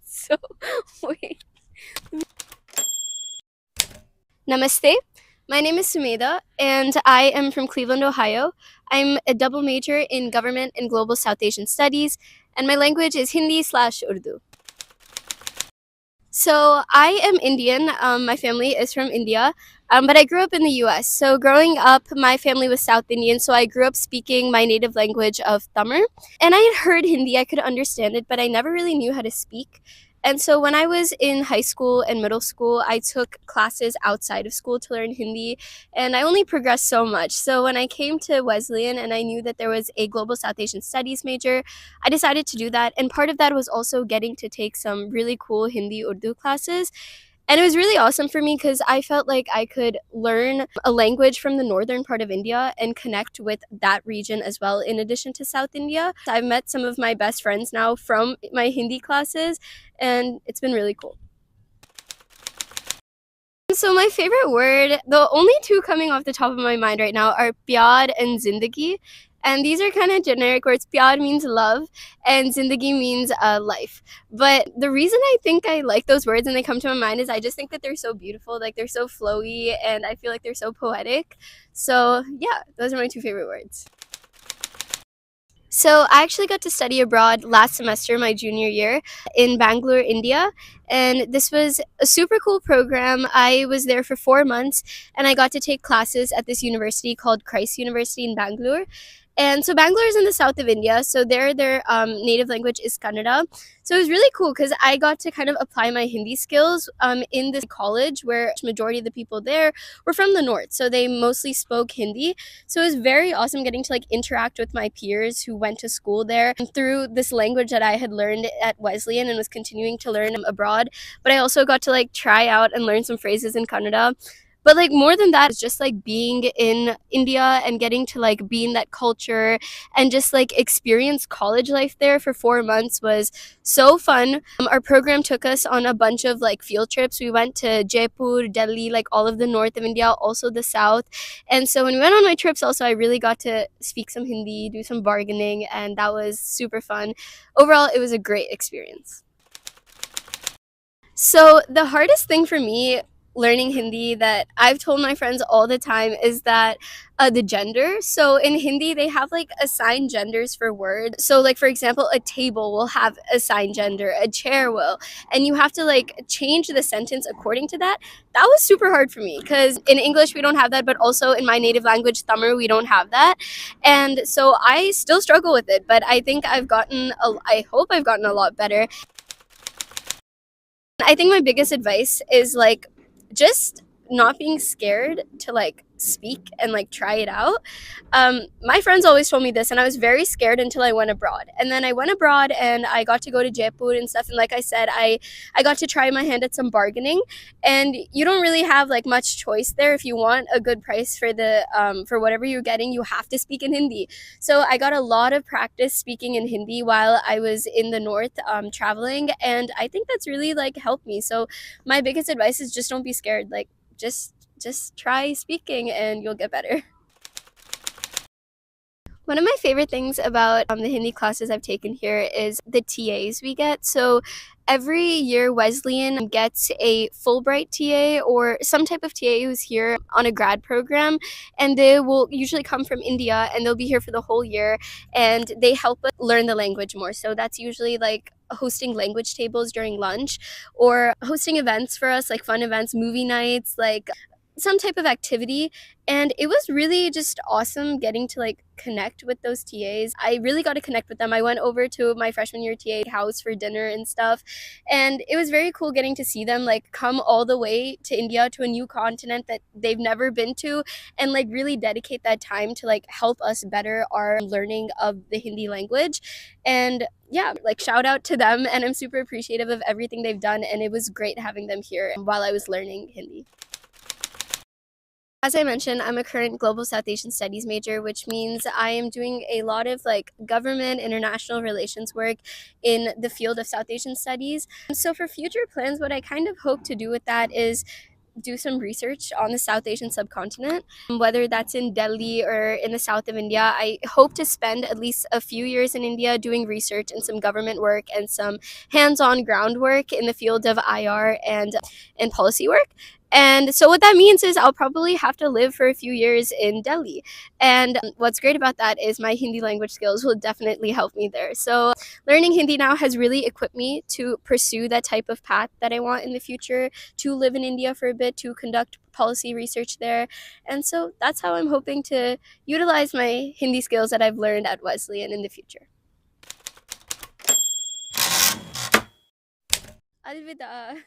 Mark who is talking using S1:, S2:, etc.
S1: So, wait. Namaste. My name is Sumedha, and I am from Cleveland, Ohio. I'm a double major in government and global South Asian studies, and my language is Hindi/Urdu. So I am Indian. My family is from India, but I grew up in the U.S. So growing up, my family was South Indian, so I grew up speaking my native language of Tamil. And I had heard Hindi, I could understand it, but I never really knew how to speak. And so when I was in high school and middle school, I took classes outside of school to learn Hindi, and I only progressed so much. So when I came to Wesleyan and I knew that there was a global South Asian studies major, I decided to do that. And part of that was also getting to take some really cool Hindi Urdu classes. And it was really awesome for me because I felt like I could learn a language from the northern part of India and connect with that region as well, in addition to South India. I've met some of my best friends now from my Hindi classes, and it's been really cool. So my favorite word, the only two coming off the top of my mind right now are pyar and zindagi. And these are kind of generic words. Pyar means love and zindagi means life. But the reason I think I like those words and they come to my mind is I just think that they're so beautiful. Like they're so flowy and I feel like they're so poetic. So yeah, those are my two favorite words. So I actually got to study abroad last semester, my junior year, in Bangalore, India. And this was a super cool program. I was there for 4 months and I got to take classes at this university called Christ University in Bangalore. And so Bangalore is in the south of India. So their native language is Kannada. So it was really cool because I got to kind of apply my Hindi skills in this college where the majority of the people there were from the north. So they mostly spoke Hindi. So it was very awesome getting to like interact with my peers who went to school there through this language that I had learned at Wesleyan and was continuing to learn abroad. But I also got to like try out and learn some phrases in Kannada. But like more than that, it's just like being in India and getting to like be in that culture and just like experience college life there for 4 months was so fun. Our program took us on a bunch of like field trips. We went to Jaipur, Delhi, like all of the north of India, also the south. And so when we went on my trips, also I really got to speak some Hindi, do some bargaining, and that was super fun. Overall, it was a great experience. So the hardest thing for me learning Hindi that I've told my friends all the time is that the gender. So in Hindi, they have like assigned genders for words. So like for example, a table will have assigned gender, a chair will, and you have to like change the sentence according to that. That was super hard for me because in English we don't have that, but also in my native language Tamil we don't have that, and so I still struggle with it. But I think I hope I've gotten a lot better. I think my biggest advice is like just not being scared to like speak and like try it out. My friends always told me this, and I was very scared until I went abroad. And then I went abroad and I got to go to Jaipur and stuff. And like I said, I got to try my hand at some bargaining. And you don't really have like much choice there. If you want a good price for the for whatever you're getting, you have to speak in Hindi. So I got a lot of practice speaking in Hindi while I was in the north traveling, and I think that's really like helped me. So my biggest advice is just don't be scared. Like just try speaking and you'll get better. One of my favorite things about the Hindi classes I've taken here is the TAs we get. So every year Wesleyan gets a Fulbright TA or some type of TA who's here on a grad program, and they will usually come from India and they'll be here for the whole year and they help us learn the language more. So that's usually like hosting language tables during lunch or hosting events for us, like fun events, movie nights, like some type of activity. And it was really just awesome getting to like connect with those TAs. I really got to connect with them. I went over to my freshman year TA house for dinner and stuff, and it was very cool getting to see them like come all the way to India, to a new continent that they've never been to, and like really dedicate that time to like help us better our learning of the Hindi language. And yeah, like shout out to them, and I'm super appreciative of everything they've done, and it was great having them here while I was learning Hindi. As I mentioned, I'm a current global South Asian studies major, which means I am doing a lot of like government international relations work in the field of South Asian studies. So for future plans, what I kind of hope to do with that is do some research on the South Asian subcontinent, whether that's in Delhi or in the south of India. I hope to spend at least a few years in India doing research and some government work and some hands-on groundwork in the field of IR and policy work. And so what that means is I'll probably have to live for a few years in Delhi. And what's great about that is my Hindi language skills will definitely help me there. So learning Hindi now has really equipped me to pursue that type of path that I want in the future, to live in India for a bit, to conduct policy research there. And so that's how I'm hoping to utilize my Hindi skills that I've learned at Wesleyan in the future. Alvida.